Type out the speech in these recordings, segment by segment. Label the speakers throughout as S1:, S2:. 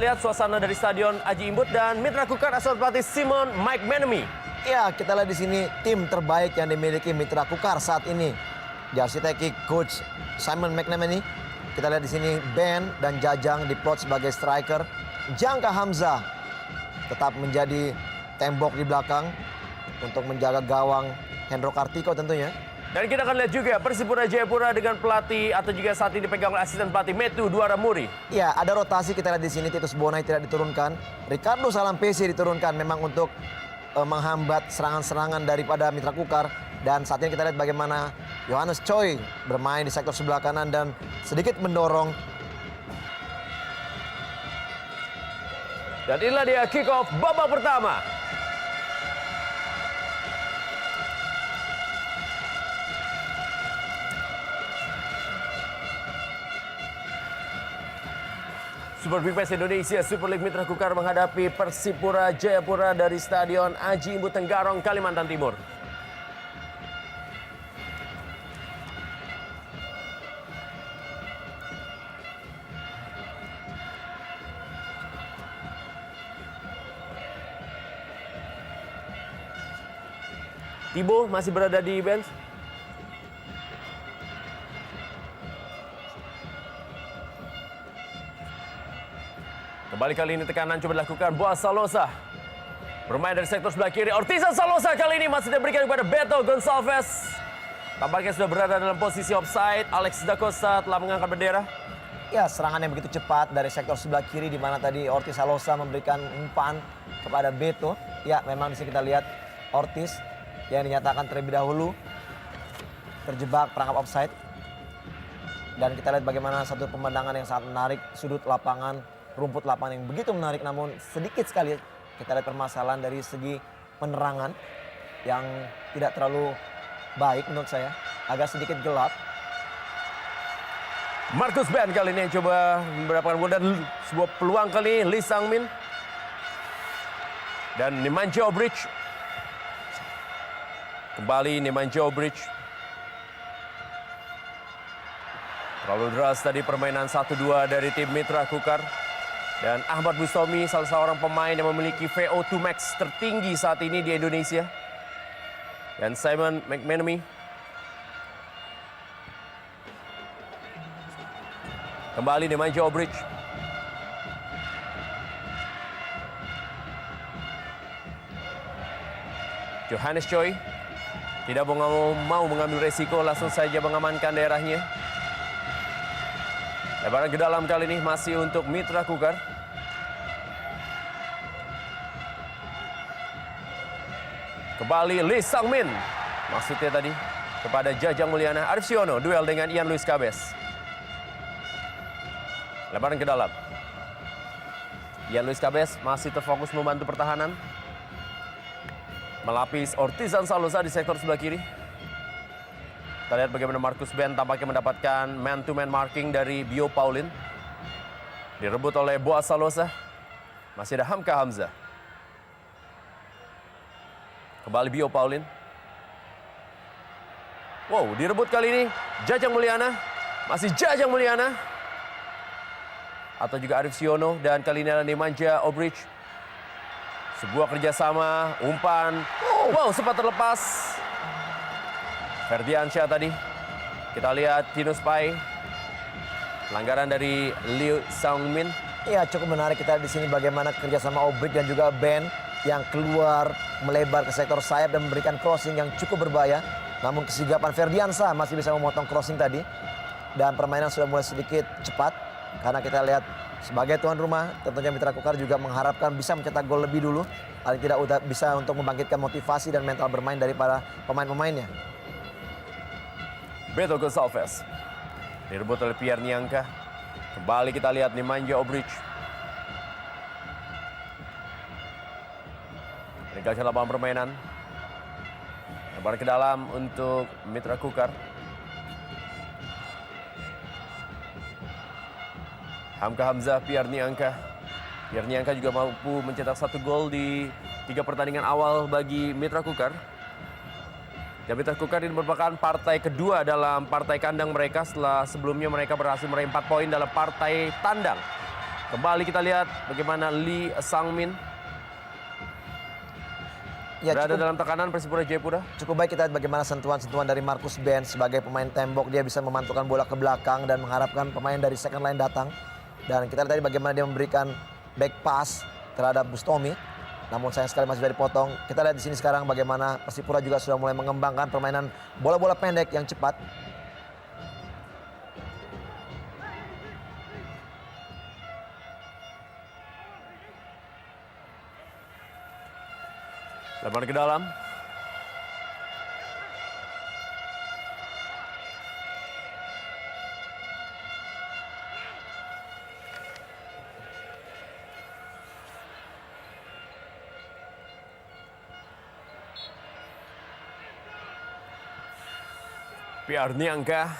S1: kita lihat suasana dari Stadion Aji Imbut dan Mitra Kukar asal pelatih Simon McManamy.
S2: Ya, kita lihat di sini tim terbaik yang dimiliki Mitra Kukar saat ini. Jersey teki coach Simon McManamy. Kita lihat di sini Ben dan Jajang diplot sebagai striker. Jangka Hamzah tetap menjadi tembok di belakang untuk menjaga gawang Hendro Kartiko tentunya.
S1: Dan kita akan lihat juga Persipura Jayapura dengan pelatih atau juga saat ini dipegang oleh asisten pelatih Metu Duaramuri.
S2: Ya, ada rotasi kita lihat di sini. Titus Bonai tidak diturunkan. Ricardo Salampesi diturunkan memang untuk menghambat serangan-serangan daripada Mitra Kukar. Dan saat ini kita lihat bagaimana Yohanes Choi bermain di sektor sebelah kanan dan sedikit mendorong.
S1: Dan inilah dia kick off babak pertama. Super Big Match Indonesia Super League Mitra Kukar menghadapi Persipura Jayapura dari Stadion Aji Imbut Tenggarong, Kalimantan Timur. Tibo masih berada di bench. Kembali kali ini tekanan coba dilakukan Boaz Salosa. Bermain dari sektor sebelah kiri. Ortizan Salosa kali ini masih diberikan kepada Beto Gonçalves. Tampaknya sudah berada dalam posisi offside. Alex Da Costa telah mengangkat bendera.
S2: Ya, serangan yang begitu cepat dari sektor sebelah kiri di mana tadi Ortiz Salosa memberikan umpan kepada Beto. Ya, memang di sini kita lihat Ortiz yang dinyatakan terlebih dahulu terjebak perangkap offside. Dan kita lihat bagaimana satu pemandangan yang sangat menarik, sudut lapangan, rumput lapangan yang begitu menarik, namun sedikit sekali kita lihat permasalahan dari segi penerangan yang tidak terlalu baik menurut saya, agak sedikit gelap.
S1: Marcus Ben kali ini yang coba mendapatkan gol dan sebuah peluang kali Lee Sang-min. Dan Nemanja Obric. Kembali Nemanja Obric. Terlalu deras tadi permainan 1-2 dari tim Mitra Kukar. Dan Ahmad Bustomi salah seorang pemain yang memiliki VO2 max tertinggi saat ini di Indonesia. Dan Simon McManamy. Kembali Nemanja Obric. Yohanes Choi tidak mau mengambil resiko, langsung saja mengamankan daerahnya. Lebaran ke dalam kali ini masih untuk Mitra Kukar. Kembali Lee Sang-min. Maksudnya tadi kepada Jajang Mulyana. Arif Siono duel dengan Ian Luis Cabes. Lebaran ke dalam. Ian Luis Cabes masih terfokus membantu pertahanan. Melapis Ortizan Salosa di sektor sebelah kiri. Kita lihat bagaimana Marcus Ben tampaknya mendapatkan man-to-man marking dari Bio Paulin. Direbut oleh Boaz Salosa. Masih ada Hamka Hamzah. Kembali Bio Paulin. Wow, direbut kali ini Jajang Mulyana. Masih Jajang Mulyana. Atau juga Arif Siono. Dan kali ini adalah Nemanja Obric. Sebuah kerjasama, umpan. Wow, sempat terlepas. Ferdiansyah tadi. Kita lihat Tinus Pai. Pelanggaran dari Lee Sang-min.
S2: Ya, cukup menarik kita di sini bagaimana kerjasama Obric dan juga Ben yang keluar melebar ke sektor sayap dan memberikan crossing yang cukup berbahaya. Namun kesigapan Ferdiansyah masih bisa memotong crossing tadi. Dan permainan sudah mulai sedikit cepat. Karena kita lihat sebagai tuan rumah, tentunya Mitra Kukar juga mengharapkan bisa mencetak gol lebih dulu. Paling tidak bisa untuk membangkitkan motivasi dan mental bermain daripada pemain-pemainnya.
S1: Beto Gonçalves. Direbut oleh Pierre Niangka. Kembali kita lihat Nemanja Obric. Meninggalkan lapangan permainan. Lebar ke dalam untuk Mitra Kukar. Hamka Hamzah, Pierre Niangka. Pierre Niangka juga mampu mencetak 1 gol di 3 pertandingan awal bagi Mitra Kukar. Dan Mitra Kukar ini merupakan partai kedua dalam partai kandang mereka setelah sebelumnya mereka berhasil meraih 4 poin dalam partai tandang. Kembali kita lihat bagaimana Lee Sang-min
S2: Ya,
S1: berada
S2: cukup,
S1: dalam tekanan Persipura Jayapura.
S2: cukup baik kita lihat bagaimana sentuhan-sentuhan dari Marcus Ben sebagai pemain tembok. Dia bisa memantulkan bola ke belakang dan mengharapkan pemain dari second line datang. Dan kita lihat tadi bagaimana dia memberikan back pass terhadap Bustomi. Namun sayang sekali masih sudah dipotong. Kita lihat di sini sekarang bagaimana Persipura juga sudah mulai mengembangkan permainan bola-bola pendek yang cepat.
S1: Lebar ke dalam. Piar Niangka,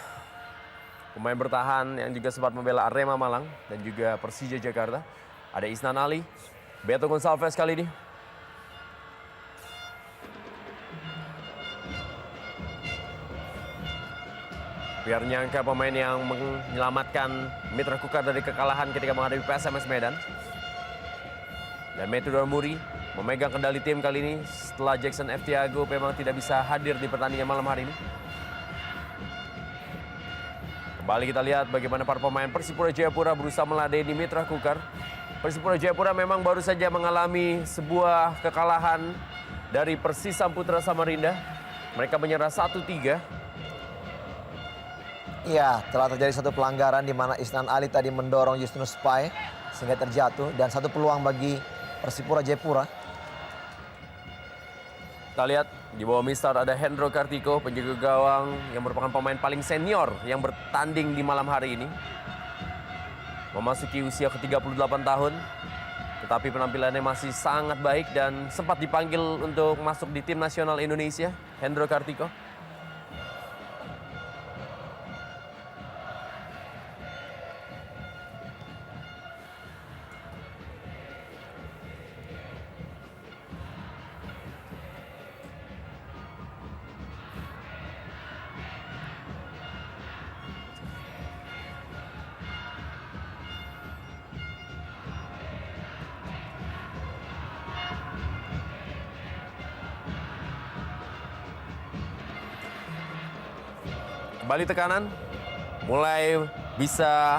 S1: pemain bertahan yang juga sempat membela Arema Malang dan juga Persija Jakarta. Ada Isnan Ali, Beto Gonçalves kali ini. Piar Niangka, pemain yang menyelamatkan Mitra Kukar dari kekalahan ketika menghadapi PSMS Medan. Dan Metu Dormuri memegang kendali tim kali ini setelah Jackson F. Tiago memang tidak bisa hadir di pertandingan malam hari ini. Kembali kita lihat bagaimana para pemain Persipura Jayapura berusaha meladeni Mitra Kukar. Persipura Jayapura memang baru saja mengalami sebuah kekalahan dari Persis Samputra Samarinda. Mereka menyerah 1-3.
S2: Iya, telah terjadi satu pelanggaran di mana Isnan Ali tadi mendorong Justinus Pai sehingga terjatuh dan satu peluang bagi Persipura Jayapura.
S1: Kita lihat di bawah Mister ada Hendro Kartiko, penjaga gawang yang merupakan pemain paling senior yang bertanding di malam hari ini. Memasuki usia ke-38 tahun, tetapi penampilannya masih sangat baik dan sempat dipanggil untuk masuk di tim nasional Indonesia, Hendro Kartiko. Kembali tekanan, mulai bisa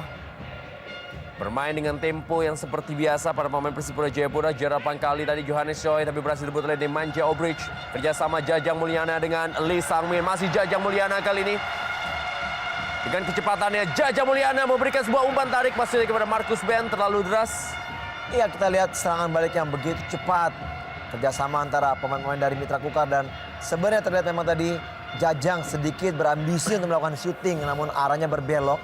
S1: bermain dengan tempo yang seperti biasa para pemain Persipura Jayapura. Jarapan kali tadi Johannes Choi tapi berhasil direbut oleh Nemanja Obrich. Kerjasama Jajang Mulyana dengan Lee Sang-min. Masih Jajang Mulyana kali ini. Dengan kecepatannya Jajang Mulyana memberikan sebuah umpan tarik masih kepada Marcus Ben, terlalu deras.
S2: Iya, kita lihat serangan balik yang begitu cepat. Kerjasama antara pemain-pemain dari Mitra Kukar dan sebenarnya terlihat memang tadi Jajang sedikit berambisi untuk melakukan syuting, namun arahnya berbelok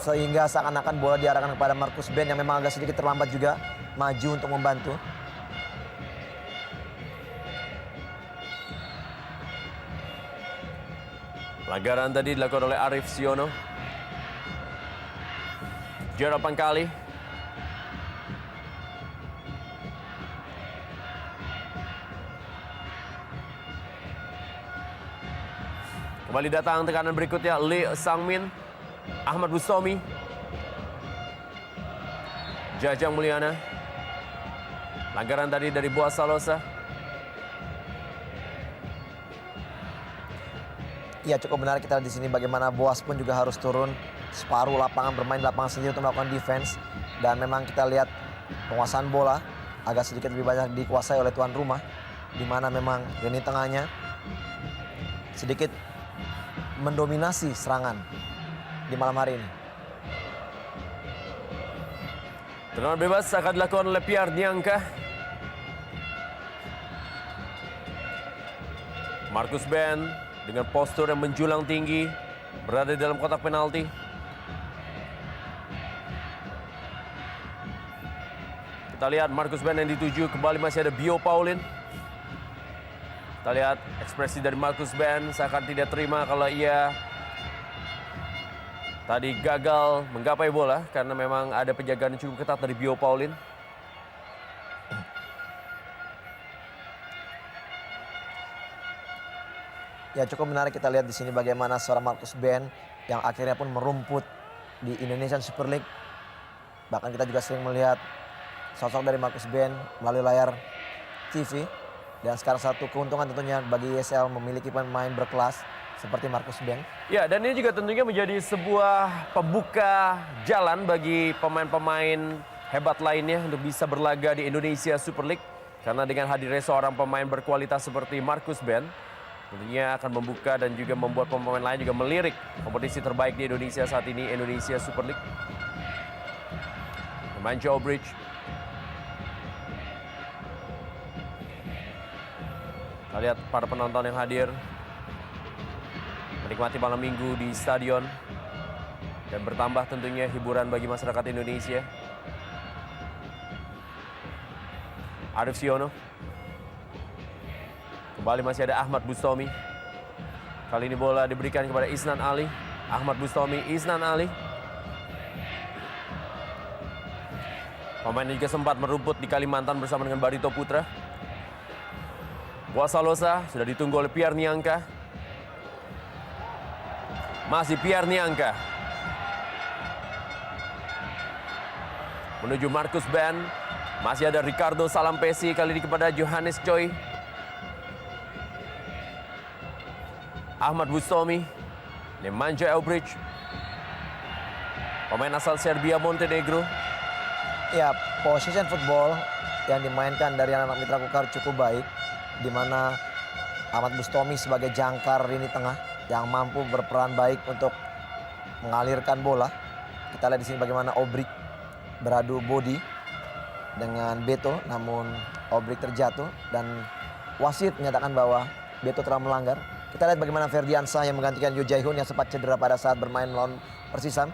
S2: sehingga seakan-akan bola diarahkan kepada Marcus Ben yang memang agak sedikit terlambat juga maju untuk membantu.
S1: Pelanggaran tadi dilakukan oleh Arif Siono. Jarapan kali. Kembali datang tekanan berikutnya Lee Sang-min, Ahmad Bustomi, Jajang Mulyana. Pelanggaran tadi dari Boaz Salosa.
S2: Iya, cukup menarik kita lihat di sini bagaimana Boaz pun juga harus turun separuh lapangan, bermain di lapangan sendiri untuk melakukan defense. Dan memang kita lihat penguasaan bola agak sedikit lebih banyak dikuasai oleh tuan rumah, di mana memang lini tengahnya sedikit mendominasi serangan di malam hari ini.
S1: Tendangan bebas akan dilakukan oleh Piar Niangka. Marcus Ben dengan postur yang menjulang tinggi berada di dalam kotak penalti. Kita lihat Marcus Ben yang dituju, kembali masih ada Bio Paulin. Kita lihat ekspresi dari Marcus Ben seakan tidak terima kalau ia tadi gagal menggapai bola karena memang ada penjagaan yang cukup ketat dari Bio Paulin.
S2: Ya, cukup menarik kita lihat di sini bagaimana seorang Marcus Ben yang akhirnya pun merumput di Indonesian Super League Bahkan kita juga sering melihat sosok dari Marcus Ben melalui layar TV. Dan sekarang satu keuntungan tentunya bagi ESL memiliki pemain berkelas seperti Marcus Ben.
S1: Ya, dan ini juga tentunya menjadi sebuah pembuka jalan bagi pemain-pemain hebat lainnya untuk bisa berlaga di Indonesia Super League. Karena dengan hadirnya seorang pemain berkualitas seperti Marcus Ben, tentunya akan membuka dan juga membuat pemain lain juga melirik kompetisi terbaik di Indonesia saat ini, Indonesia Super League. Pemain Joe Bridge. Kita lihat para penonton yang hadir menikmati malam minggu di stadion dan bertambah tentunya hiburan bagi masyarakat Indonesia. Arif Siono. Kembali masih ada Ahmad Bustomi. Kali ini bola diberikan kepada Isnan Ali. Ahmad Bustomi, Isnan Ali. Pemain juga sempat merumput di Kalimantan bersama dengan Barito Putra. Boa Salosa sudah ditunggu oleh Pierre Niangka. Masih Pierre Niangka. Menuju Marcus Ben. Masih ada Ricardo Salampesi, kali ini kepada Johannes Choi. Ahmad Bustomi. Nemanja Elbridge. Pemain asal Serbia Montenegro.
S2: Ya, possession football yang dimainkan dari anak Mitra Kukar cukup baik. Di mana Ahmad Bustomi sebagai jangkar lini tengah yang mampu berperan baik untuk mengalirkan bola. Kita lihat di sini bagaimana Obrik beradu body dengan Beto, namun Obrik terjatuh dan wasit menyatakan bahwa Beto telah melanggar. Kita lihat bagaimana Ferdiansah yang menggantikan Yoo Jae-hoon yang sempat cedera pada saat bermain melawan Persisam.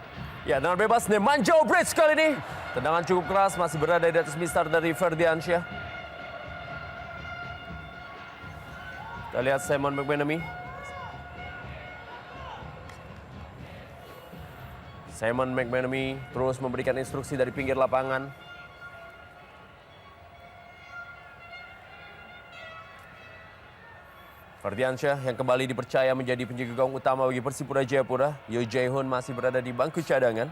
S1: Ya, dengan bebas Nemanja Obridge kali ini. Tendangan cukup keras, masih berada di atas mistar dari Ferdiansyah. Kita lihat Simon McManamy. Simon McManamy terus memberikan instruksi dari pinggir lapangan. Ferdiansyah yang kembali dipercaya menjadi penjaga gawang utama bagi Persipura Jayapura. Yoo Jae-hoon masih berada di bangku cadangan.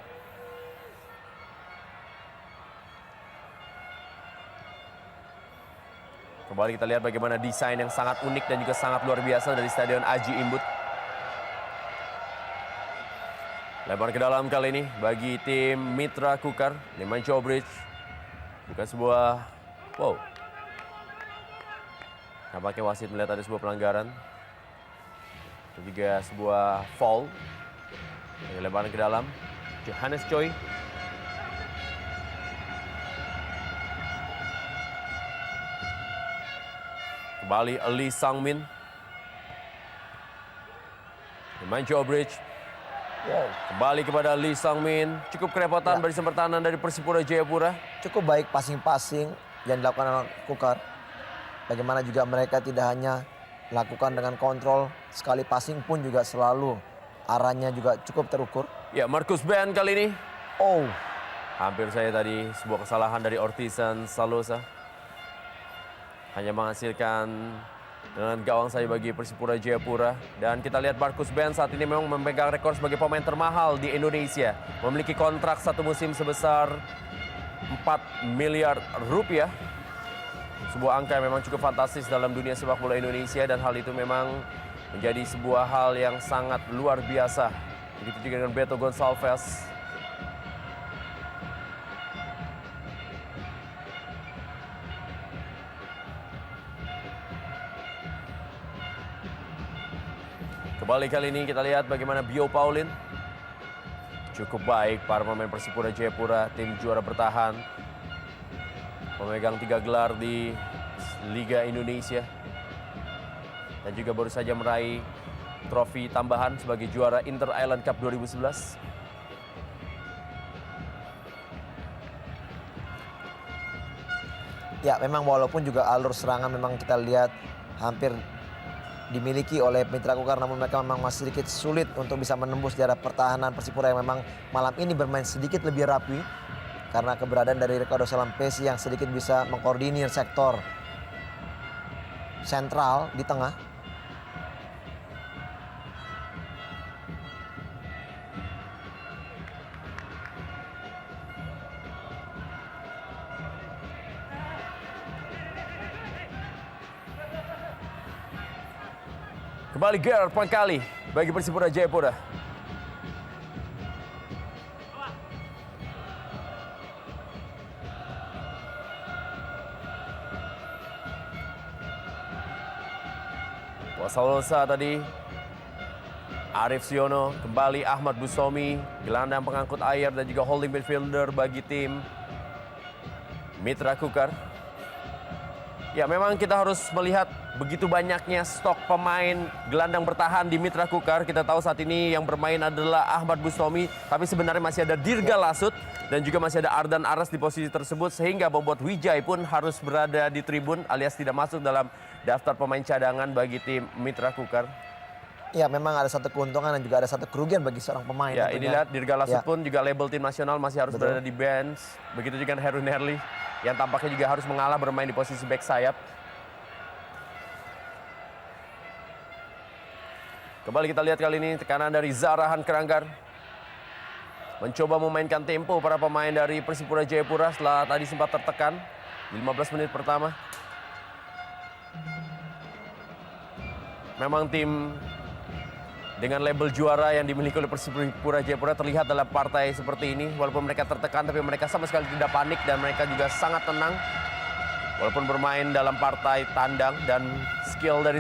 S1: Kembali kita lihat bagaimana desain yang sangat unik dan juga sangat luar biasa dari Stadion Aji Imbut. Lebar ke dalam kali ini bagi tim Mitra Kukar. Nemanja Obridge. Bukan sebuah... Wow. Nampaknya wasit melihat ada sebuah pelanggaran. Dan juga sebuah foul. Lebaran ke dalam. Johannes Choi. Kembali Lee Sang-min. Nemanja Obridge.
S2: Wow.
S1: Kembali kepada Lee Sang-min. Cukup kerepotan barisan pertahanan dari Persipura Jayapura.
S2: Cukup baik passing-passing yang dilakukan oleh Kukar. Bagaimana juga mereka tidak hanya lakukan dengan kontrol, sekali passing pun juga selalu arahnya juga cukup terukur.
S1: Ya, Marcus Ben kali ini.
S2: Oh,
S1: Hampir saya tadi sebuah kesalahan dari Ortizan Salosa. Hanya menghasilkan dengan gawang saya bagi Persipura Jayapura. Dan kita lihat Marcus Ben saat ini memang memegang rekor sebagai pemain termahal di Indonesia. Memiliki kontrak satu musim sebesar 4 miliar rupiah. Sebuah angka yang memang cukup fantastis dalam dunia sepak bola Indonesia. Dan hal itu memang menjadi sebuah hal yang sangat luar biasa. Begitu juga dengan Beto Gonçalves. Kembali kali ini kita lihat bagaimana Bio Paulin. Cukup baik para pemain Persipura Jayapura, tim juara bertahan. Memegang 3 gelar di Liga Indonesia. Dan juga baru saja meraih trofi tambahan sebagai juara Inter Island Cup 2011.
S2: ya memang walaupun juga alur serangan memang kita lihat hampir dimiliki oleh Mitra Kukar, namun mereka memang masih sedikit sulit untuk bisa menembus daerah pertahanan Persipura yang memang malam ini bermain sedikit lebih rapi karena keberadaan dari Ricardo Salampesi yang sedikit bisa mengkoordinir sektor sentral di tengah.
S1: Kembali Gerard Pangkali bagi Persipura Jayapura. Salosa tadi, Arif Siono, kembali Ahmad Bustomi, gelandang pengangkut air dan juga holding midfielder bagi tim Mitra Kukar. Ya, memang kita harus melihat begitu banyaknya stok pemain gelandang bertahan di Mitra Kukar. Kita tahu saat ini yang bermain adalah Ahmad Bustomi, tapi sebenarnya masih ada Dirga Lasut dan juga masih ada Ardan Aras di posisi tersebut, sehingga membuat Wijay pun harus berada di tribun alias tidak masuk dalam daftar pemain cadangan bagi tim Mitra Kukar.
S2: Ya, memang ada satu keuntungan dan juga ada satu kerugian bagi seorang pemain.
S1: Ya,
S2: tentunya.
S1: ini lihat Dirga Lasut
S2: Ya.
S1: pun juga label tim nasional masih harus berada di bench. Begitu juga Heru Nerli yang tampaknya juga harus mengalah bermain di posisi back sayap. Kembali kita lihat kali ini tekanan dari Zarahan Keranggar. Mencoba memainkan tempo para pemain dari Persipura Jayapura setelah tadi sempat tertekan di 15 menit pertama. Memang tim dengan label juara yang dimiliki oleh Persipura Jayapura terlihat dalam partai seperti ini. Walaupun mereka tertekan, tapi mereka sama sekali tidak panik dan mereka juga sangat tenang. Walaupun bermain dalam partai tandang dan skill dari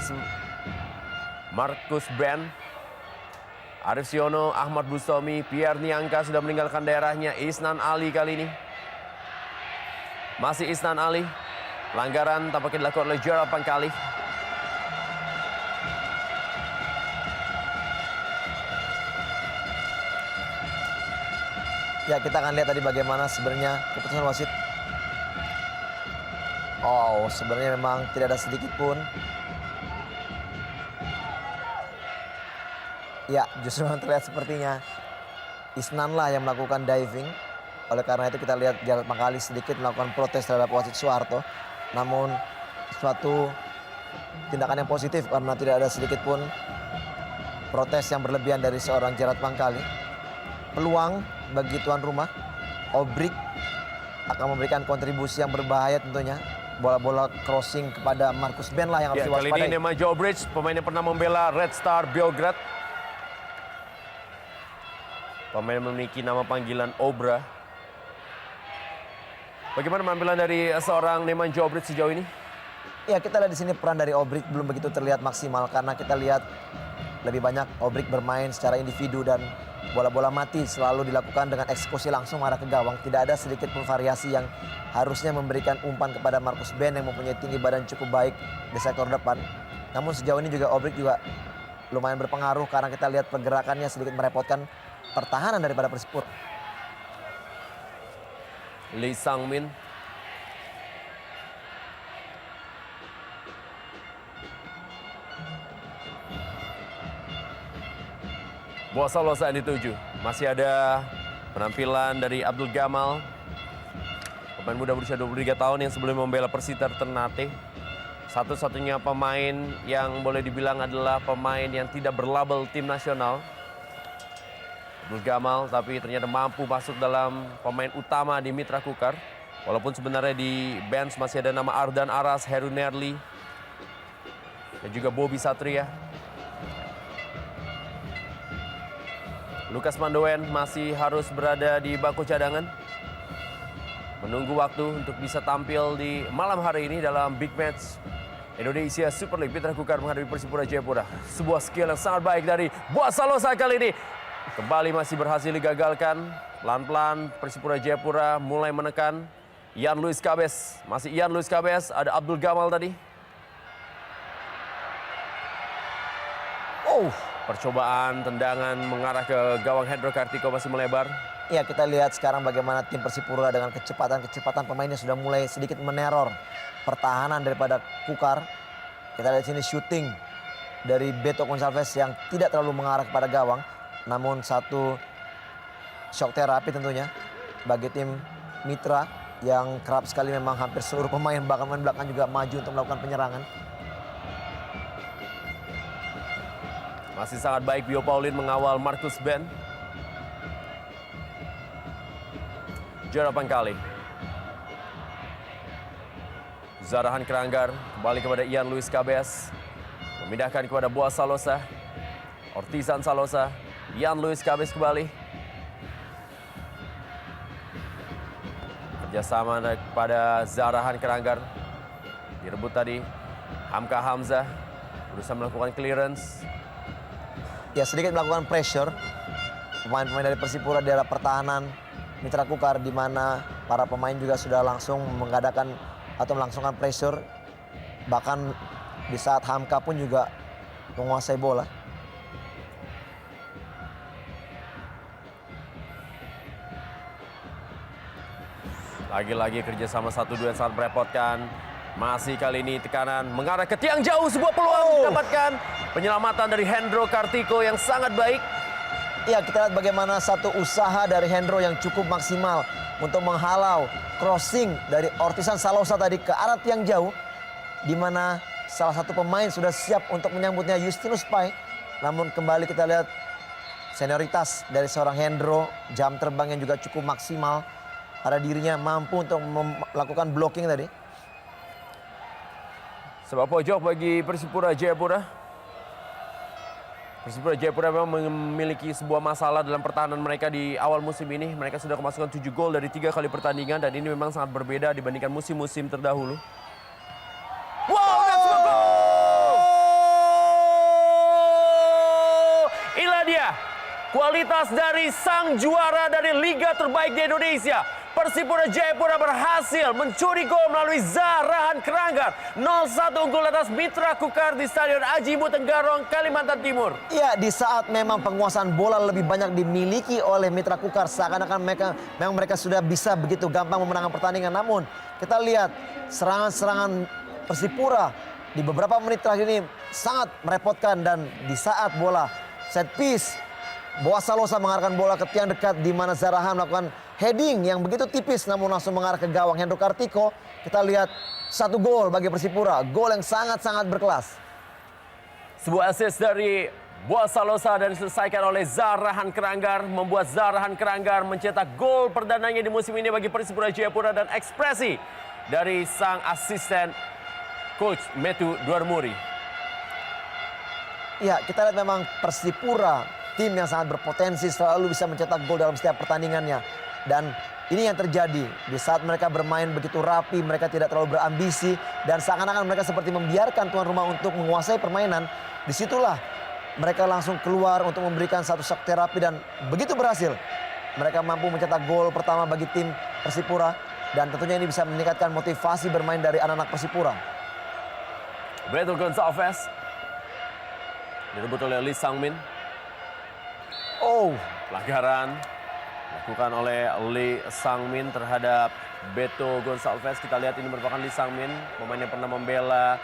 S1: Markus Ben, Arif Siono, Ahmad Bustomi, Pierre Niangka sudah meninggalkan daerahnya. Isnan Ali kali ini. Masih Isnan Ali. Pelanggaran tampaknya dilakukan oleh Gerard Pangkali.
S2: Ya, kita akan lihat tadi bagaimana sebenarnya keputusan wasit. Oh, sebenarnya memang tidak ada sedikit pun. Ya, justru memang terlihat sepertinya Isnan lah yang melakukan diving. Oleh karena itu kita lihat Gerard Pangkali sedikit melakukan protes terhadap wasit Suharto. Namun suatu tindakan yang positif karena tidak ada sedikit pun protes yang berlebihan dari seorang Gerard Pangkali. Peluang bagi tuan rumah, Obrik akan memberikan kontribusi yang berbahaya tentunya. Bola-bola crossing kepada Markus Ben lah yang harus
S1: Ya,
S2: diwaspadai.
S1: kali ini Nemanja Obric, pemain yang pernah membela Red Star Beograd. Pemain memiliki nama panggilan Obra. Bagaimana penampilan dari seorang Nemanja Obric sejauh ini?
S2: Ya, kita lihat di sini peran dari Obrik belum begitu terlihat maksimal karena kita lihat lebih banyak Obrik bermain secara individu dan bola-bola mati selalu dilakukan dengan eksekusi langsung arah ke gawang. Tidak ada sedikit pun variasi yang harusnya memberikan umpan kepada Markus Ben yang mempunyai tinggi badan cukup baik di sektor depan. Namun sejauh ini juga Obrik juga lumayan berpengaruh karena kita lihat pergerakannya sedikit merepotkan pertahanan daripada Persipura.
S1: Lee Sang-min. Boa Salosa yang dituju. Masih ada penampilan dari Abdul Gamal. Pemain muda berusia 23 tahun yang sebelum membela Persita Ternate. Satu-satunya pemain yang boleh dibilang adalah pemain yang tidak berlabel tim nasional. Abdul Gamal tapi ternyata mampu masuk dalam pemain utama di Mitra Kukar. Walaupun sebenarnya di bench masih ada nama Ardan Aras, Heru Nerli, dan juga Bobby Satria. Lukas Mandoen masih harus berada di bangku cadangan. Menunggu waktu untuk bisa tampil di malam hari ini dalam big match Indonesia Super League Mitra Kukar menghadapi Persipura Jayapura. Sebuah skill yang sangat baik dari Boa Salosa kali ini. Kembali masih berhasil digagalkan. Pelan-pelan Persipura Jayapura mulai menekan. Ian Luis Cabes. Masih Ian Luis Cabes. Ada Abdul Gamal tadi. Percobaan tendangan mengarah ke gawang Hendro Kartiko masih melebar.
S2: Ya, kita lihat sekarang bagaimana tim Persipura dengan kecepatan pemainnya sudah mulai sedikit meneror pertahanan daripada Kukar. Kita lihat sini shooting dari Beto Gonçalves yang tidak terlalu mengarah kepada gawang. Namun satu shock terapi tentunya bagi tim Mitra yang kerap sekali memang hampir seluruh pemain bahkan pemain belakang juga maju untuk melakukan penyerangan.
S1: Masih sangat baik Bio Paulin mengawal Markus Ben. Gerard Pangkali. Zarahan Keranggar kembali kepada Ian Luis Cabes. Memindahkan kepada Boaz Salosa. Ortizan Salosa. Ian Luis Cabes kembali. Kerjasama kepada Zarahan Keranggar. Direbut tadi. Hamka Hamzah berusaha melakukan clearance.
S2: Ya, sedikit melakukan pressure. Pemain-pemain dari Persipura di daerah pertahanan Mitra Kukar, di mana para pemain juga sudah langsung mengadakan atau melangsungkan pressure. Bahkan di saat Hamka pun juga menguasai bola.
S1: Lagi-lagi kerjasama 1-2 yang sangat merepotkan. Masih kali ini tekanan mengarah ke tiang jauh. Sebuah peluang didapatkan. Penyelamatan dari Hendro Kartiko yang sangat baik.
S2: Ya, kita lihat bagaimana satu usaha dari Hendro yang cukup maksimal untuk menghalau crossing dari Ortizan Salosa tadi ke arah tiang jauh. Di mana salah satu pemain sudah siap untuk menyambutnya, Justinus Pai. Namun kembali kita lihat senioritas dari seorang Hendro, jam terbang yang juga cukup maksimal. Pada dirinya mampu untuk melakukan blocking tadi.
S1: Sebab pojok bagi Persipura Jayapura. Persipura Jayapura memang memiliki sebuah masalah dalam pertahanan mereka di awal musim ini. Mereka sudah kemasukan 7 gol dari 3 kali pertandingan. Dan ini memang sangat berbeda dibandingkan musim-musim terdahulu. Wow, dan sebuah gol! Inilah dia kualitas dari sang juara dari liga terbaik di Indonesia. Persipura Jayapura berhasil mencuri gol melalui Zarahan Keranggar. 0-1 unggul atas Mitra Kukar di Stadion Aji Ibu Tenggarong, Kalimantan Timur.
S2: Ya, di saat memang penguasaan bola lebih banyak dimiliki oleh Mitra Kukar, seakan-akan mereka sudah bisa begitu gampang memenangkan pertandingan. Namun kita lihat serangan-serangan Persipura di beberapa menit terakhir ini sangat merepotkan. Dan di saat bola set piece, Boaz Salosa mengarahkan bola ke tiang dekat, di mana Zarahan melakukan heading yang begitu tipis namun langsung mengarah ke gawang Hendro Kartiko. Kita lihat 1 gol bagi Persipura, gol yang sangat-sangat berkelas.
S1: Sebuah assist dari Boaz Salosa dan diselesaikan oleh Zarahan Keranggar, membuat Zarahan Keranggar mencetak gol perdananya di musim ini bagi Persipura Jayapura, dan ekspresi dari sang asisten coach Metu Duarmuri.
S2: Ya, kita lihat memang Persipura tim yang sangat berpotensi, selalu bisa mencetak gol dalam setiap pertandingannya. Dan ini yang terjadi di saat mereka bermain begitu rapi, mereka tidak terlalu berambisi, dan seakan-akan mereka seperti membiarkan tuan rumah untuk menguasai permainan. Disitulah mereka langsung keluar untuk memberikan satu shock terapi, dan begitu berhasil. Mereka mampu mencetak gol pertama bagi tim Persipura, dan tentunya ini bisa meningkatkan motivasi bermain dari anak-anak Persipura.
S1: Beto Gonçalves direbut oleh Lee Sang-min. Pelanggaran dilakukan oleh Lee Sang-min terhadap Beto Gonçalves. Kita lihat ini merupakan Lee Sang-min, pemain yang pernah membela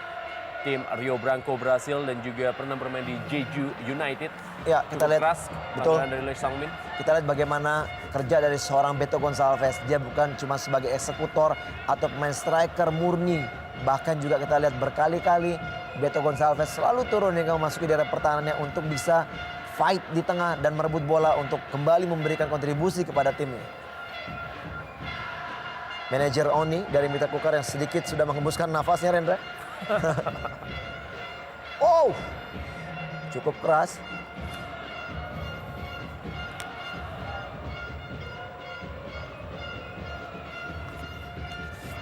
S1: tim Rio Branco Brasil dan juga pernah bermain di Jeju United.
S2: Ya, kita lihat
S1: keras
S2: betul
S1: dari Lee Sang-min.
S2: Kita lihat bagaimana kerja dari seorang Beto Gonçalves. Dia bukan cuma sebagai eksekutor atau pemain striker murni. Bahkan juga kita lihat berkali-kali Beto Gonçalves selalu turun hingga memasuki daerah pertahanannya untuk bisa fight di tengah dan merebut bola untuk kembali memberikan kontribusi kepada timnya. Manajer Oni dari Mitra Kukar yang sedikit sudah menghembuskan nafasnya, Rendra. Cukup keras.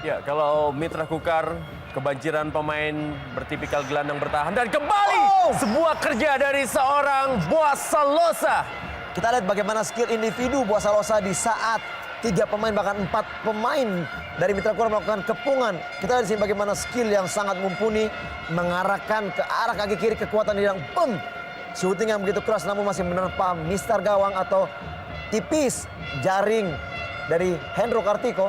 S1: Ya, kalau Mitra Kukar kebanjiran pemain bertipikal gelandang bertahan, dan kembali sebuah kerja dari seorang Boaz Salosa.
S2: Kita lihat bagaimana skill individu Boaz Salosa di saat 3 pemain bahkan 4 pemain dari Mitra Kukar melakukan kepungan. Kita lihat di sini bagaimana skill yang sangat mumpuni mengarahkan ke arah kaki kiri, kekuatan yang shooting yang begitu keras namun masih menerpa mistar gawang atau tipis jaring dari Hendro Kartiko.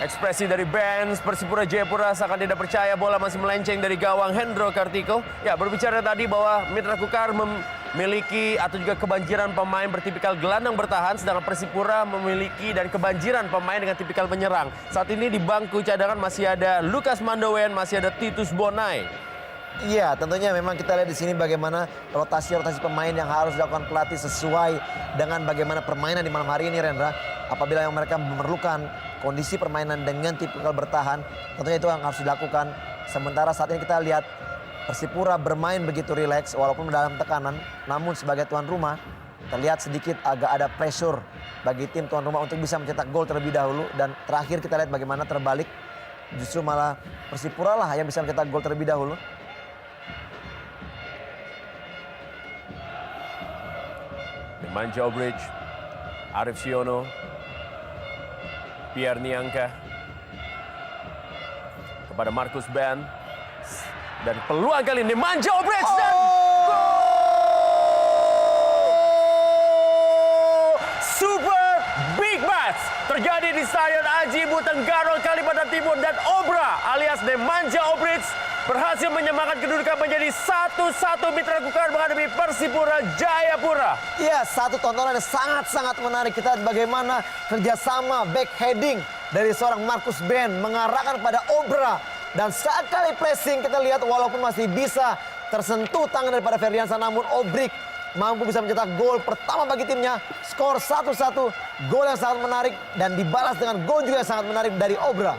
S1: Ekspresi dari bench Persipura Jayapura seakan tidak percaya bola masih melenceng dari gawang Hendro Kartiko. Ya, berbicara tadi bahwa Mitra Kukar memiliki atau juga kebanjiran pemain bertipikal gelandang bertahan, sedangkan Persipura memiliki dan kebanjiran pemain dengan tipikal penyerang. Saat ini di bangku cadangan masih ada Lukas Mandowen, masih ada Titus Bonai.
S2: Iya, tentunya memang kita lihat di sini bagaimana rotasi-rotasi pemain yang harus dilakukan pelatih sesuai dengan bagaimana permainan di malam hari ini, Rendra. Apabila yang mereka memerlukan kondisi permainan dengan tipikal bertahan, tentunya itu yang harus dilakukan. Sementara saat ini kita lihat Persipura bermain begitu rileks walaupun dalam tekanan. Namun sebagai tuan rumah terlihat sedikit agak ada pressure bagi tim tuan rumah untuk bisa mencetak gol terlebih dahulu. Dan terakhir kita lihat bagaimana terbalik. Justru malah Persipura lah yang bisa mencetak gol terlebih dahulu.
S1: Nemanja Obric, Arif Siono, Pierre Niangka kepada Marcus Ben. Dan peluang kali ini Nemanja Obric dan gol! Super big match terjadi di Stadion Haji Ibu Tenggarong, Kalimantan Timur, dan Obra alias Nemanja Obric berhasil menyamakan kedudukan menjadi 1-1 Mitra Kukar menghadapi Persipura Jayapura.
S2: Iya, satu tontonan yang sangat-sangat menarik. Kita lihat bagaimana kerjasama backheading dari seorang Marcus Ben mengarahkan pada Obra. Dan sekali pressing kita lihat walaupun masih bisa tersentuh tangan daripada Ferdiansa, namun Obric mampu bisa mencetak gol pertama bagi timnya. Skor 1-1, gol yang sangat menarik dan dibalas dengan gol juga yang sangat menarik dari Obra.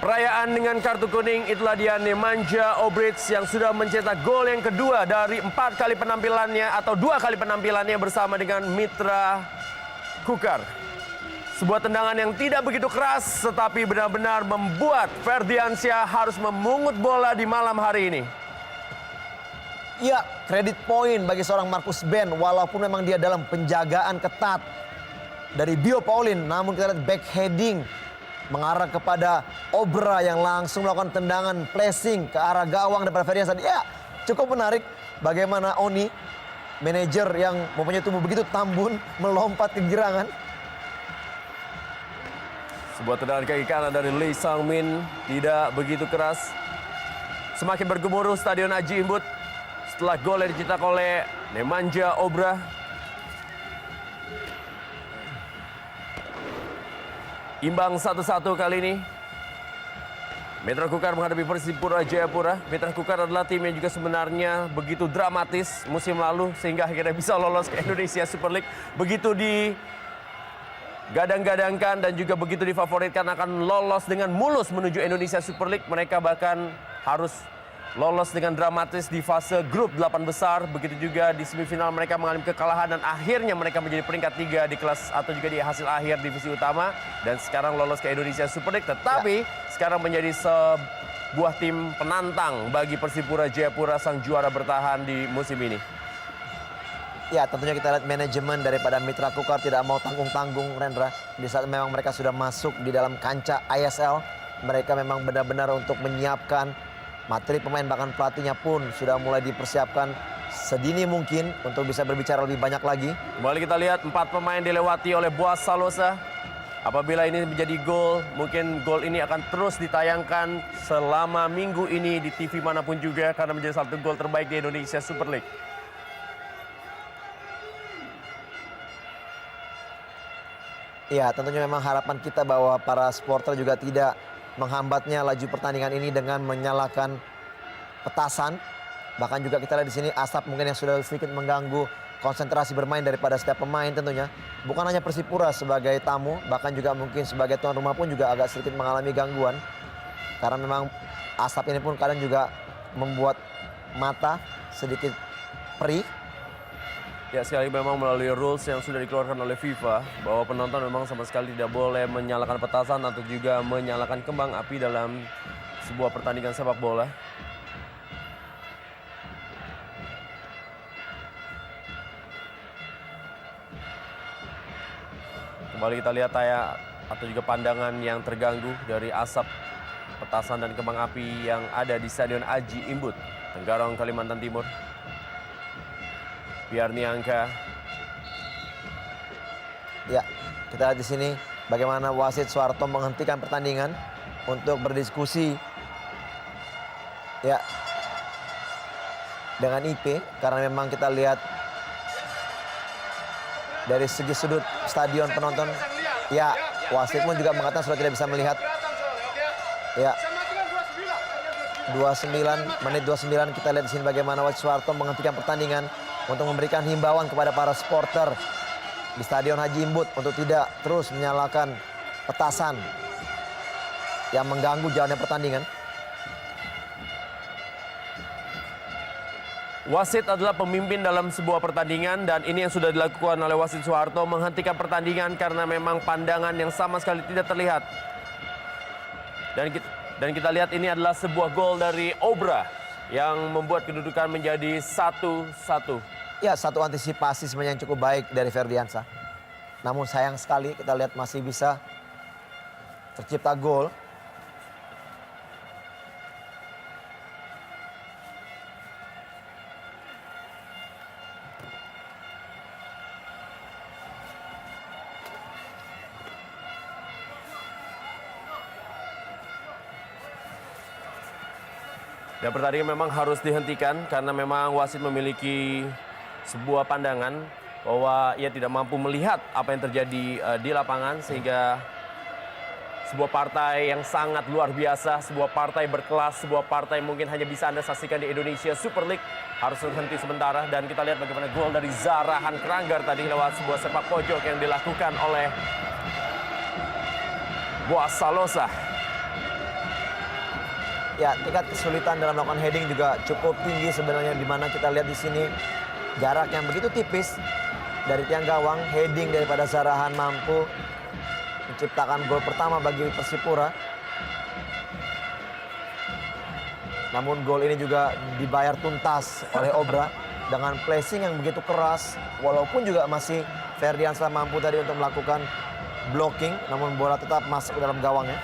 S1: Perayaan dengan kartu kuning, itulah dia Nemanja Obric yang sudah mencetak gol yang kedua dari 4 kali penampilannya atau 2 kali penampilannya bersama dengan Mitra Kukar. Sebuah tendangan yang tidak begitu keras tetapi benar-benar membuat Ferdiansyah harus memungut bola di malam hari ini.
S2: Ya, kredit poin bagi seorang Marcus Ben walaupun memang dia dalam penjagaan ketat dari Bio Paulin, namun kita lihat backheading mengarah kepada Obra yang langsung melakukan tendangan pressing ke arah gawang daripada Ferdiansyah. Ya, cukup menarik bagaimana Oni, manajer yang mempunyai tubuh begitu tambun, melompat ke girangan.
S1: Sebuah tendangan kaki kanan dari Lee Sang-min tidak begitu keras. Semakin bergemuruh Stadion Haji Imbut setelah gol yang dicetak oleh Nemanja Obra. Imbang 1-1 kali ini. Mitra Kukar menghadapi Persipura Jayapura. Mitra Kukar adalah tim yang juga sebenarnya begitu dramatis musim lalu sehingga akhirnya bisa lolos ke Indonesia Super League. Begitu digadang-gadangkan dan juga begitu difavoritkan akan lolos dengan mulus menuju Indonesia Super League. Mereka bahkan harus lolos dengan dramatis di fase grup 8 besar. Begitu juga di semifinal mereka mengalami kekalahan dan akhirnya mereka menjadi peringkat 3 di kelas atau juga di hasil akhir divisi utama. Dan sekarang lolos ke Indonesia Super League. Tetapi sekarang menjadi sebuah tim penantang bagi Persipura Jayapura sang juara bertahan di musim ini.
S2: Ya, tentunya kita lihat manajemen daripada Mitra Kukar tidak mau tanggung-tanggung, Rendra. Di saat memang mereka sudah masuk di dalam kancah ISL, mereka memang benar-benar untuk menyiapkan materi pemain, bahkan pelatihnya pun sudah mulai dipersiapkan sedini mungkin untuk bisa berbicara lebih banyak lagi.
S1: Kembali kita lihat 4 pemain dilewati oleh Boaz Salosa. Apabila ini menjadi gol, mungkin gol ini akan terus ditayangkan selama minggu ini di TV manapun juga karena menjadi satu gol terbaik di Indonesia Super League.
S2: Ya, tentunya memang harapan kita bahwa para supporter juga tidak menghambatnya laju pertandingan ini dengan menyalakan petasan. Bahkan juga kita lihat di sini asap mungkin yang sudah sedikit mengganggu konsentrasi bermain daripada setiap pemain tentunya. Bukan hanya Persipura sebagai tamu, bahkan juga mungkin sebagai tuan rumah pun juga agak sedikit mengalami gangguan. Karena memang asap ini pun kadang juga membuat mata sedikit perih.
S1: Ya, sekali memang melalui rules yang sudah dikeluarkan oleh FIFA bahwa penonton memang sama sekali tidak boleh menyalakan petasan atau juga menyalakan kembang api dalam sebuah pertandingan sepak bola. Kembali kita lihat atau juga pandangan yang terganggu dari asap petasan dan kembang api yang ada di Stadion Haji Imbut, Tenggarong, Kalimantan Timur. Pierre Niangka.
S2: Ya, kita lihat di sini bagaimana wasit Suharto menghentikan pertandingan untuk berdiskusi ya dengan IP, karena memang kita lihat dari segi sudut stadion penonton, ya wasit pun juga mengatakan sudah tidak bisa melihat. Ya, menit 29 kita lihat di sini bagaimana wasit Suharto menghentikan pertandingan untuk memberikan himbauan kepada para supporter di Stadion Haji Imbut untuk tidak terus menyalakan petasan yang mengganggu jalannya pertandingan.
S1: Wasit adalah pemimpin dalam sebuah pertandingan dan ini yang sudah dilakukan oleh wasit Soeharto, menghentikan pertandingan karena memang pandangan yang sama sekali tidak terlihat. Dan kita lihat ini adalah sebuah gol dari Obra yang membuat kedudukan menjadi 1-1.
S2: Ya, satu antisipasi sebenarnya yang cukup baik dari Ferdiansyah. Namun sayang sekali kita lihat masih bisa tercipta gol.
S1: Dan pertandingan memang harus dihentikan karena memang wasit memiliki sebuah pandangan bahwa ia tidak mampu melihat apa yang terjadi di lapangan sehingga sebuah partai yang sangat luar biasa, sebuah partai berkelas, sebuah partai mungkin hanya bisa Anda saksikan di Indonesia Super League harus terhenti sementara. Dan kita lihat bagaimana gol dari Zarahan Kranggar tadi lewat sebuah sepak pojok yang dilakukan oleh Boaz Salosa.
S2: Ya, tingkat kesulitan dalam melakukan heading juga cukup tinggi sebenarnya, di mana kita lihat di sini jarak yang begitu tipis dari tiang gawang. Heading daripada Zarahan mampu menciptakan gol pertama bagi Persipura. Namun gol ini juga dibayar tuntas oleh Obra dengan placing yang begitu keras, walaupun juga masih Ferdiansyah mampu tadi untuk melakukan blocking, namun bola tetap masuk ke dalam gawangnya.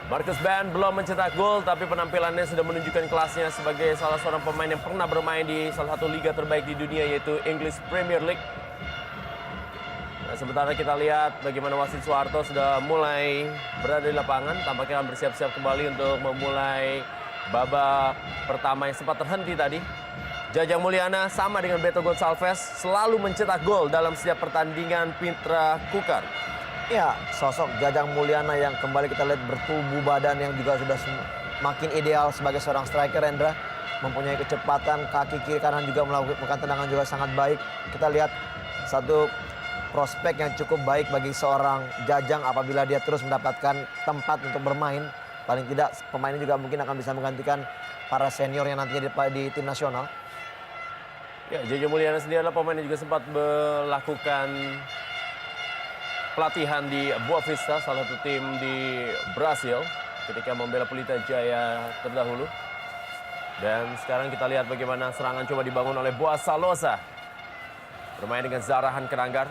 S1: Marcus Ban belum mencetak gol, tapi penampilannya sudah menunjukkan kelasnya sebagai salah seorang pemain yang pernah bermain di salah satu liga terbaik di dunia, yaitu English Premier League. Nah, sementara kita lihat bagaimana wasit Soeharto sudah mulai berada di lapangan, tampaknya akan bersiap-siap kembali untuk memulai babak pertama yang sempat terhenti tadi. Jajang Mulyana sama dengan Beto Gonçalves selalu mencetak gol dalam setiap pertandingan Mitra Kukar.
S2: Ya, sosok Jajang Mulyana yang kembali kita lihat bertubuh badan yang juga sudah makin ideal sebagai seorang striker, Rendra. Mempunyai kecepatan, kaki kiri kanan juga melakukan tendangan juga sangat baik. Kita lihat satu prospek yang cukup baik bagi seorang Jajang apabila dia terus mendapatkan tempat untuk bermain. Paling tidak pemain ini juga mungkin akan bisa menggantikan para senior yang nantinya di tim nasional.
S1: Ya, Jajang Mulyana sendiri adalah pemain yang juga sempat melakukan pelatihan di Boa Vista, salah satu tim di Brasil, ketika membela Pelita Jaya terdahulu. Dan sekarang kita lihat bagaimana serangan coba dibangun oleh Boaz Salosa. Bermain dengan Zarahan Kranggar.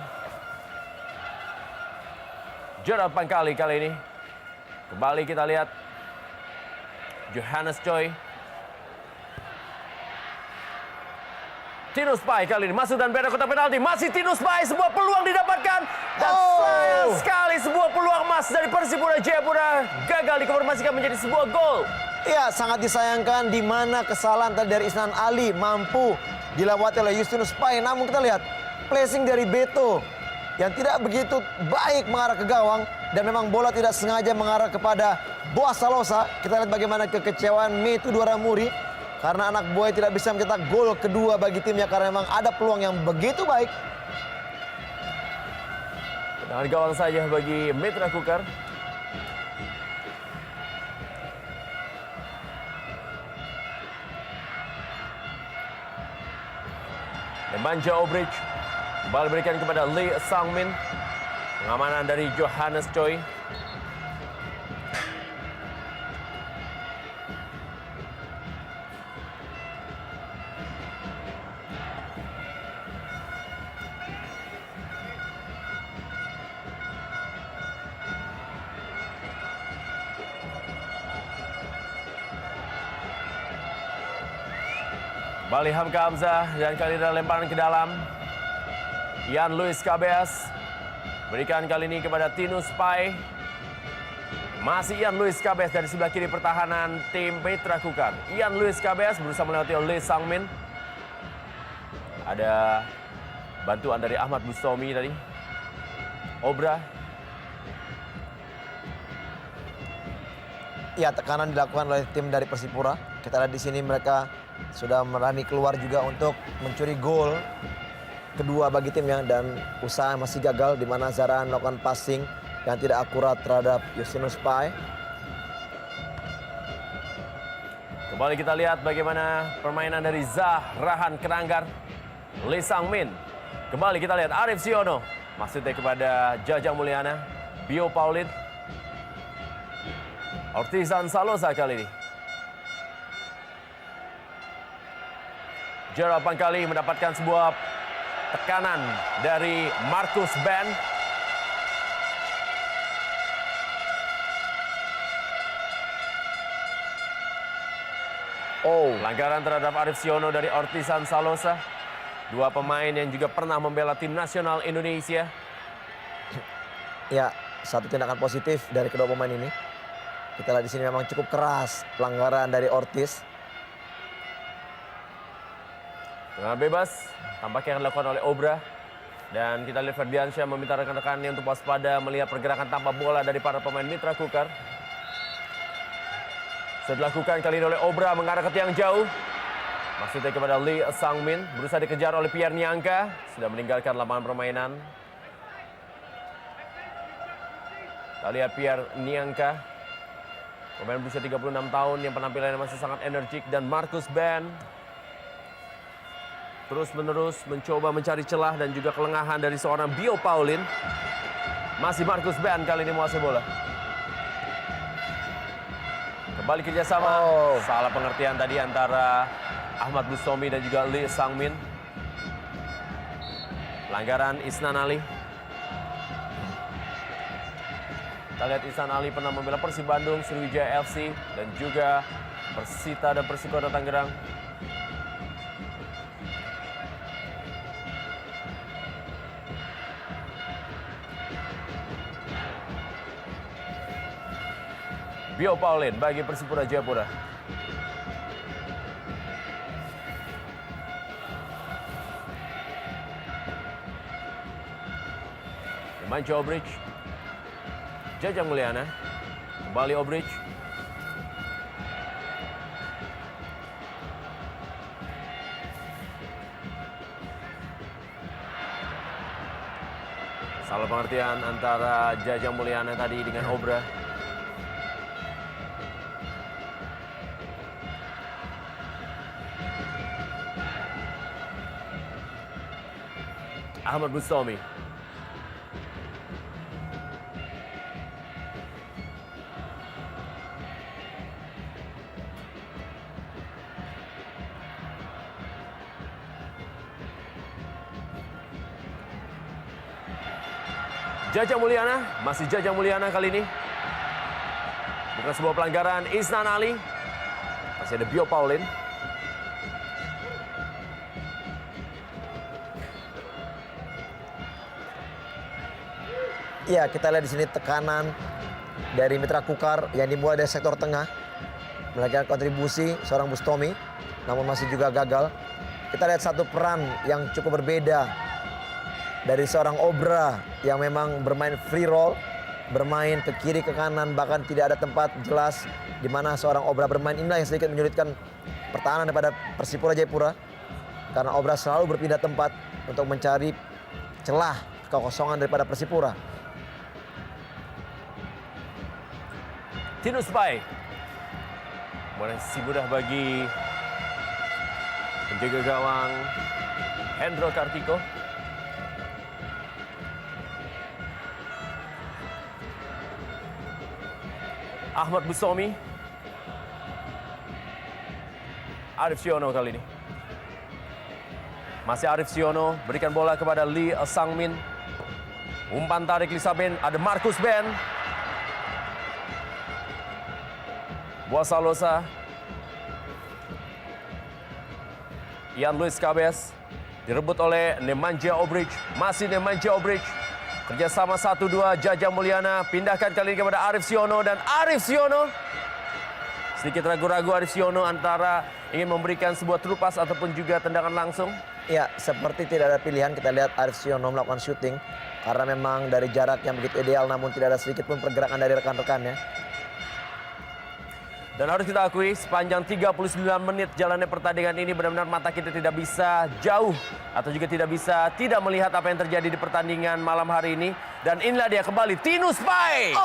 S1: Gerard Pangkali kali ini. Kembali kita lihat Johannes Choi. Tinus Pai kali ini masuk dan beda kotak penalti. Masih Tinus Pai, sebuah peluang didapatkan. Dan sayang sekali sebuah peluang emas dari Persipura Jayapura gagal dikonfirmasikan menjadi sebuah gol.
S2: Iya, sangat disayangkan di mana kesalahan tadi dari Isnan Ali mampu dilewati oleh Justinus Pai. Namun kita lihat placing dari Beto yang tidak begitu baik mengarah ke gawang. Dan memang bola tidak sengaja mengarah kepada Boaz Salosa. Kita lihat bagaimana kekecewaan Metu Duaramuri. Karena anak buah tidak bisa mencetak gol kedua bagi timnya karena memang ada peluang yang begitu baik.
S1: Tendangan gawang saja bagi Mitra Kukar. Nemanja Obrich. Bal berikan kepada Lee Sang-min. Pengamanan dari Johannes Choi. Kembali Hamka Hamzah dan kali ini lemparan ke dalam. Ian Luis Cabeas berikan kali ini kepada Tinus Pai. Masih Ian Luis Cabeas dari sebelah kiri pertahanan tim Mitra Kukar. Ian Luis Cabeas berusaha melewati Lee Sang-min. Ada bantuan dari Ahmad Bustomi tadi. Obra.
S2: Ya, tekanan dilakukan oleh tim dari Persipura. Kita lihat di sini mereka sudah berani keluar juga untuk mencuri gol kedua bagi timnya dan usaha masih gagal di mana Zarahan melakukan passing yang tidak akurat terhadap Justinus Pai.
S1: Kembali kita lihat bagaimana permainan dari Zahrahan Kenanggar. Lee Sang-min. Kembali kita lihat Arif Siono. Maksudnya kepada Jajang Mulyana. Bio Paulin. Ortizan Salosa kali ini. Gerald Pangkali mendapatkan sebuah tekanan dari Marcus Ben. Pelanggaran terhadap Arif Siono dari Ortizan Salosa. Dua pemain yang juga pernah membela tim nasional Indonesia.
S2: Ya, satu tindakan positif dari kedua pemain ini. Kita lihat di sini memang cukup keras pelanggaran dari Ortiz.
S1: Dengan bebas, tampaknya akan dilakukan oleh Obra. Dan kita lihat Ferdiansyah meminta rekan-rekannya untuk waspada melihat pergerakan tanpa bola dari para pemain Mitra Kukar. Sudah dilakukan kali ini oleh Obra mengarah ke tiang jauh. Maksudnya kepada Lee Sang-min, berusaha dikejar oleh Pierre Niangka. Sudah meninggalkan lapangan permainan. Kita lihat Pierre Niangka. Pemain berusia 36 tahun yang penampilannya masih sangat energik. Dan Marcus Ben terus-menerus mencoba mencari celah dan juga kelengahan dari seorang Bio Paulin. Masih Marcus Ben kali ini menguasai bola. Kembali kerjasama. Salah pengertian tadi antara Ahmad Bustomi dan juga Lee Sang-min. Pelanggaran Isnan Ali. Kita lihat Ihsan Ali pernah membela Persib Bandung, Sriwijaya FC, dan juga Persita dan Persikota Tangerang. Bio Paulin bagi Persipura Jayapura. Nemanja Obrich. Jajang Mulyana. Kembali Obrich. Salah pengertian antara Jajang Mulyana tadi dengan Obra. Ahmad Bustomi. Jajang Mulyana, masih Jajang Mulyana kali ini. Bukan sebuah pelanggaran Isnan Ali. Masih ada Bio Paulin.
S2: Iya, kita lihat di sini tekanan dari Mitra Kukar yang dimulai dari sektor tengah. Melakukan kontribusi seorang Bustomi, namun masih juga gagal. Kita lihat satu peran yang cukup berbeda dari seorang Obra yang memang bermain free roll, bermain ke kiri, ke kanan, bahkan tidak ada tempat jelas di mana seorang Obra bermain. Inilah yang sedikit menyulitkan pertahanan daripada Persipura Jayapura. Karena Obra selalu berpindah tempat untuk mencari celah kekosongan daripada Persipura.
S1: Tinus Pai. Masih mudah bagi penjaga gawang Hendro Kartiko. Ahmad Bustomi. Arif Siono kali ini. Masih Arif Siono berikan bola kepada Lee Sang-min. Umpan tarik Lee Sang-min, ada Marcus Ben. Buas Salosa. Ian Luis Cabes. Direbut oleh Nemanja Obrich. Masih Nemanja Obrich. Kerjasama 1-2 Jajang Mulyana. Pindahkan kali ini kepada Arif Siono. Dan Arif Siono. Sedikit ragu-ragu Arif Siono antara ingin memberikan sebuah terupas ataupun juga tendangan langsung.
S2: Ya, seperti tidak ada pilihan. Kita lihat Arif Siono melakukan syuting. Karena memang dari jarak yang begitu ideal namun tidak ada sedikit pun pergerakan dari rekan-rekannya.
S1: Dan harus kita akui sepanjang 39 menit jalannya pertandingan ini benar-benar mata kita tidak bisa jauh atau juga tidak bisa tidak melihat apa yang terjadi di pertandingan malam hari ini. Dan inilah dia kembali Tinus Pai.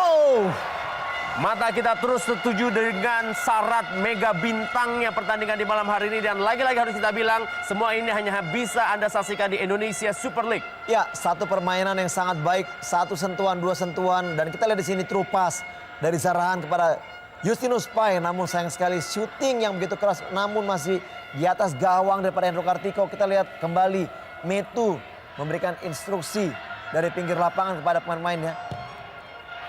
S1: Mata kita terus setuju dengan syarat mega bintangnya pertandingan di malam hari ini. Dan lagi-lagi harus kita bilang, semua ini hanya bisa Anda saksikan di Indonesia Super League.
S2: Ya, satu permainan yang sangat baik. Satu sentuhan, dua sentuhan. Dan kita lihat di sini true pass dari Zarahan kepada Justinus Pai. Namun sayang sekali shooting yang begitu keras. Namun masih di atas gawang daripada Hendro Kartiko. Kita lihat kembali Metu memberikan instruksi dari pinggir lapangan kepada pemain-pemainnya.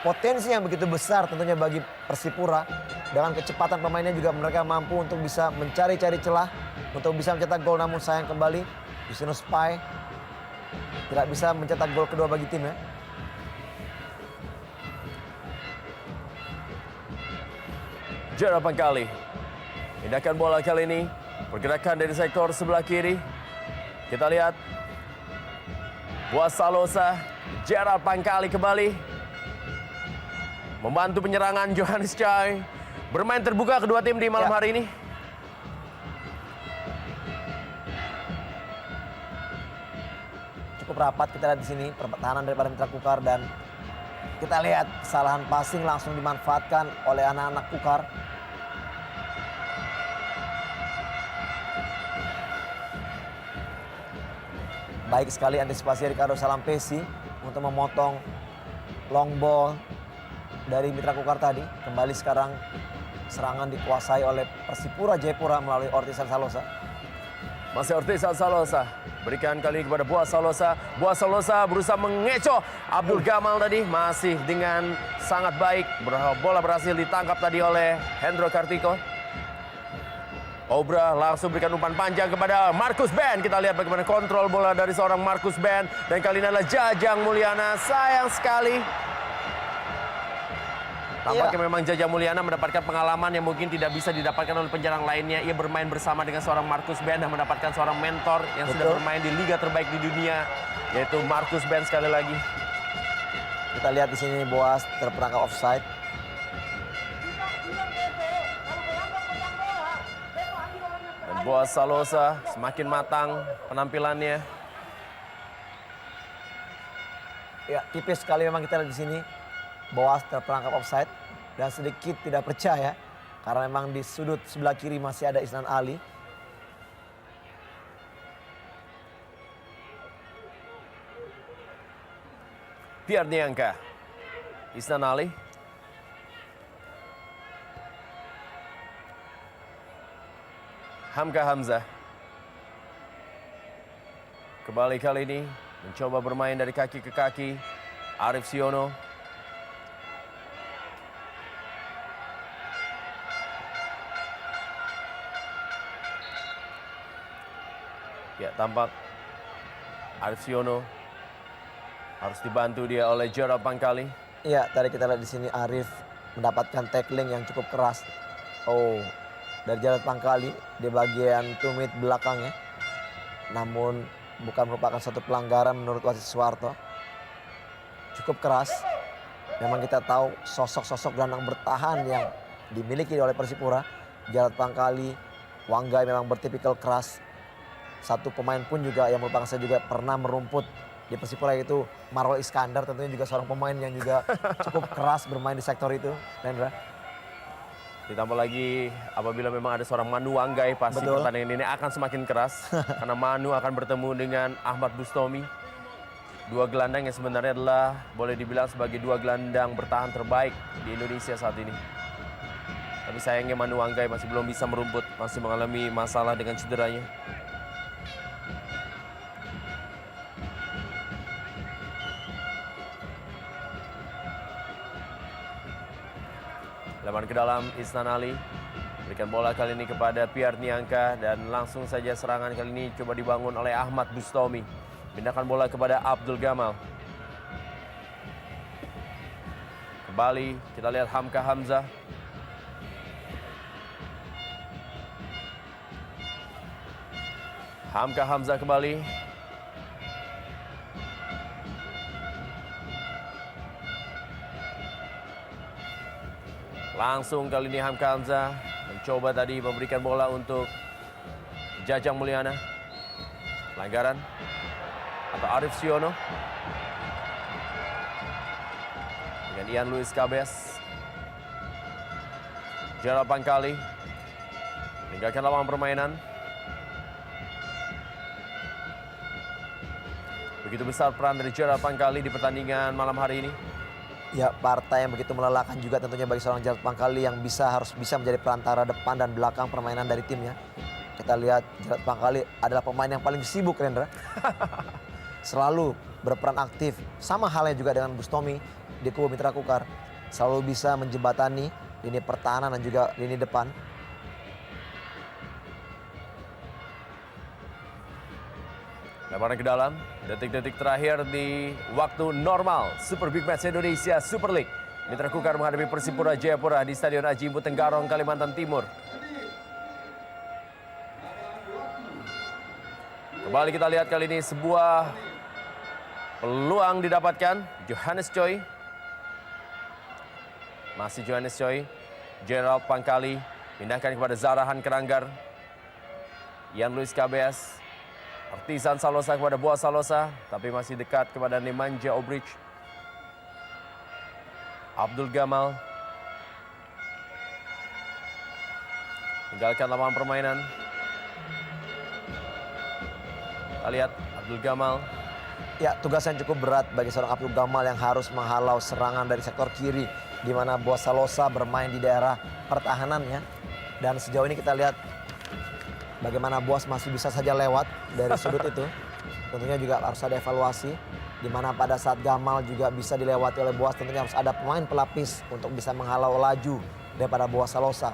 S2: Potensi yang begitu besar tentunya bagi Persipura. Dengan kecepatan pemainnya juga mereka mampu untuk bisa mencari-cari celah. Untuk bisa mencetak gol, namun sayang kembali Justinus Pai tidak bisa mencetak gol kedua bagi tim ya.
S1: Gerald Pangkali. Pindahkan bola kali ini. Pergerakan dari sektor sebelah kiri. Kita lihat. Buas Salosa. Gerald Pangkali kembali. Membantu penyerangan Johannes Chai. Bermain terbuka kedua tim di malam hari ini.
S2: Cukup rapat kita lihat di sini pertahanan daripada Mitra Kukar, dan kita lihat kesalahan passing langsung dimanfaatkan oleh anak-anak Kukar. Baik sekali antisipasi Ricardo Salampesi untuk memotong long ball dari Mitra Kukar tadi. Kembali sekarang serangan dikuasai oleh Persipura Jayapura melalui Ortisan Salosa.
S1: Masih Ortisan Salosa. Berikan kali kepada Buas Salosa. Buas Salosa berusaha mengecoh Abdul Gamal tadi. Masih dengan sangat baik. Bola berhasil ditangkap tadi oleh Hendro Kartiko. Obra langsung berikan umpan panjang kepada Marcus Ben. Kita lihat bagaimana kontrol bola dari seorang Marcus Ben. Dan kali ini adalah Jajang Mulyana. Sayang sekali. Tampaknya memang Jajang Mulyana mendapatkan pengalaman yang mungkin tidak bisa didapatkan oleh penyerang lainnya. Ia bermain bersama dengan seorang Marcus Ben dan mendapatkan seorang mentor yang sudah bermain di liga terbaik di dunia, yaitu Marcus Ben sekali lagi.
S2: Kita lihat di sini Boas terperangkap offside.
S1: Dan Boas Salosa semakin matang penampilannya.
S2: Ya, tipis sekali memang kita lihat di sini. Boas terperangkap offside dan sedikit tidak percaya karena memang di sudut sebelah kiri masih ada Isnan Ali.
S1: Pierre Niangka, Isnan Ali. Hamka Hamzah. Kembali kali ini mencoba bermain dari kaki ke kaki. Arif Siono. Ya, tampak Arif Siono harus dibantu dia oleh Gerald Pangkali.
S2: Iya, tadi kita lihat di sini Arif mendapatkan tackling yang cukup keras. Oh, dari Gerald Pangkali di bagian tumit belakangnya. Namun bukan merupakan satu pelanggaran menurut wasit Suwarto. Cukup keras. Memang kita tahu sosok-sosok gelandang bertahan yang dimiliki oleh Persipura. Gerald Pangkali, Wanggai memang bertipikal keras. Satu pemain pun juga yang merupakan saya juga pernah merumput di Persipura, yaitu Marwal Iskandar, tentunya juga seorang pemain yang juga cukup keras bermain di sektor itu, Lendra.
S1: Ditambah lagi apabila memang ada seorang Manu Wanggai, pasti pertandingan ini akan semakin keras. Karena Manu akan bertemu dengan Ahmad Bustomi. Dua gelandang yang sebenarnya adalah boleh dibilang sebagai dua gelandang bertahan terbaik di Indonesia saat ini. Tapi sayangnya Manu Wanggai masih belum bisa merumput, masih mengalami masalah dengan cederanya. Leman ke dalam Isnan Ali. Berikan bola kali ini kepada Pierre Niangka. Dan langsung saja serangan kali ini coba dibangun oleh Ahmad Bustomi. Pindahkan bola kepada Abdul Gamal. Kembali kita lihat Hamka Hamzah. Hamka Hamzah kembali. Langsung kali ini Hamka Hamzah mencoba tadi memberikan bola untuk Jajang Mulyana. Pelanggaran atau Arif Siono. Dengan Ian Luis Cabes. Gerald Pangkali meninggalkan lapangan permainan. Begitu besar peran dari Gerald Pangkali di pertandingan malam hari ini.
S2: Ya, partai yang begitu melelahkan juga tentunya bagi seorang Gerald Pangkali yang harus bisa menjadi perantara depan dan belakang permainan dari timnya. Kita lihat Gerald Pangkali adalah pemain yang paling sibuk, Rendra. Selalu berperan aktif. Sama halnya juga dengan Bustomi di kubu Mitra Kukar. Selalu bisa menjembatani lini pertahanan dan juga lini depan.
S1: Lebaran ke dalam, detik-detik terakhir di waktu normal Super Big Match Indonesia Super League. Mitra Kukar menghadapi Persipura Jayapura di Stadion Haji Imbu Tenggarong, Kalimantan Timur. Kembali kita lihat kali ini sebuah peluang didapatkan. Johannes Choi. Masih Johannes Choi. Gerald Pangkali pindahkan kepada Zarahan Keranggar. Ian Luis KBS. Artisan Salosa kepada Boa Salosa, tapi masih dekat kepada Nemanja Obrich. Abdul Gamal. Tinggalkan lapangan permainan. Kita lihat Abdul Gamal.
S2: Ya, tugas yang cukup berat bagi seorang Abdul Gamal yang harus menghalau serangan dari sektor kiri, di mana Boa Salosa bermain di daerah pertahanannya. Dan sejauh ini kita lihat bagaimana Boas masih bisa saja lewat dari sudut itu. Tentunya juga harus ada evaluasi, di mana pada saat Gamal juga bisa dilewati oleh Boas, tentunya harus ada pemain pelapis untuk bisa menghalau laju daripada Boa Salosa.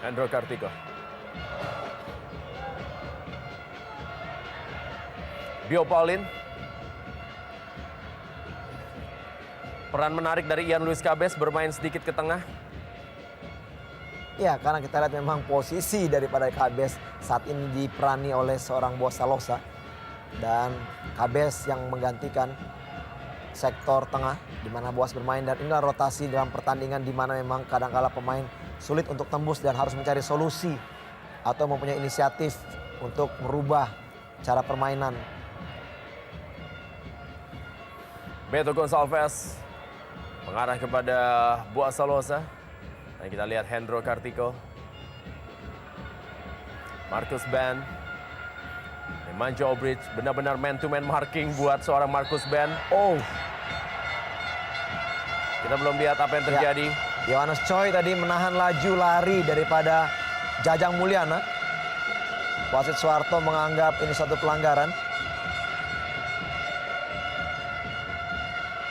S1: Hendro Kartiko. Bio Paulin. Peran menarik dari Ian Luis Cabes bermain sedikit ke tengah.
S2: Ya, karena kita lihat memang posisi daripada Cabes saat ini diperani oleh seorang Boa Salosa. Dan Cabes yang menggantikan sektor tengah di mana Boas bermain. Dan inilah rotasi dalam pertandingan di mana memang kadang-kala pemain sulit untuk tembus dan harus mencari solusi atau mempunyai inisiatif untuk merubah cara permainan.
S1: Beto Gonçalves mengarah kepada Boa Salosa. Dan kita lihat Hendro Kartiko. Marcus Ben. Nemanja Obrich benar-benar man-to-man marking buat seorang Marcus Ben.
S2: Oh,
S1: Kita belum lihat apa yang terjadi.
S2: Johannes Choi tadi menahan laju lari daripada Jajang Mulyana. Wasit Suharto menganggap ini suatu pelanggaran.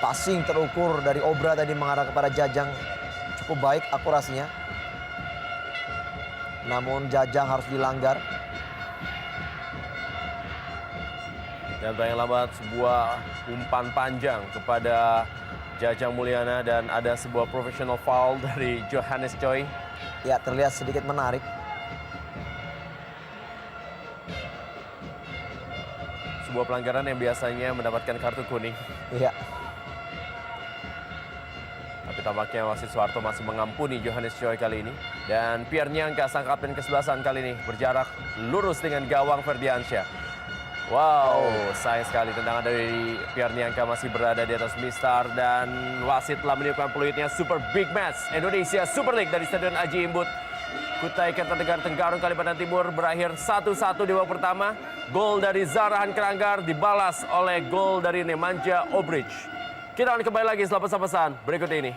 S2: Passing terukur dari Obra tadi mengarah kepada Jajang cukup baik akurasinya. Namun Jajang harus dilanggar.
S1: Dan tayang lambat sebuah umpan panjang kepada Jajang Mulyana dan ada sebuah professional foul dari Johannes Choi.
S2: Ya, terlihat sedikit menarik.
S1: Sebuah pelanggaran yang biasanya mendapatkan kartu kuning.
S2: Iya.
S1: Tapi tampaknya wasit Suharto masih mengampuni Johannes Choi kali ini. Dan Pierre Nyangka sang kapten ke-11 kali ini berjarak lurus dengan gawang Ferdiansyah. Wow, sayang sekali tendangan dari Pierre Nyangka masih berada di atas Mistar. Dan wasit telah meniupkan peluitnya. Super Big Match Indonesia Super League dari Stadion Haji Imbut Kutai Kertanegara Tenggarong, Kalimantan Timur berakhir 1-1 di babak pertama. Gol dari Zarahan Keranggar dibalas oleh gol dari Nemanja Obrich. Kita akan kembali lagi setelah pesan-pesan berikut ini.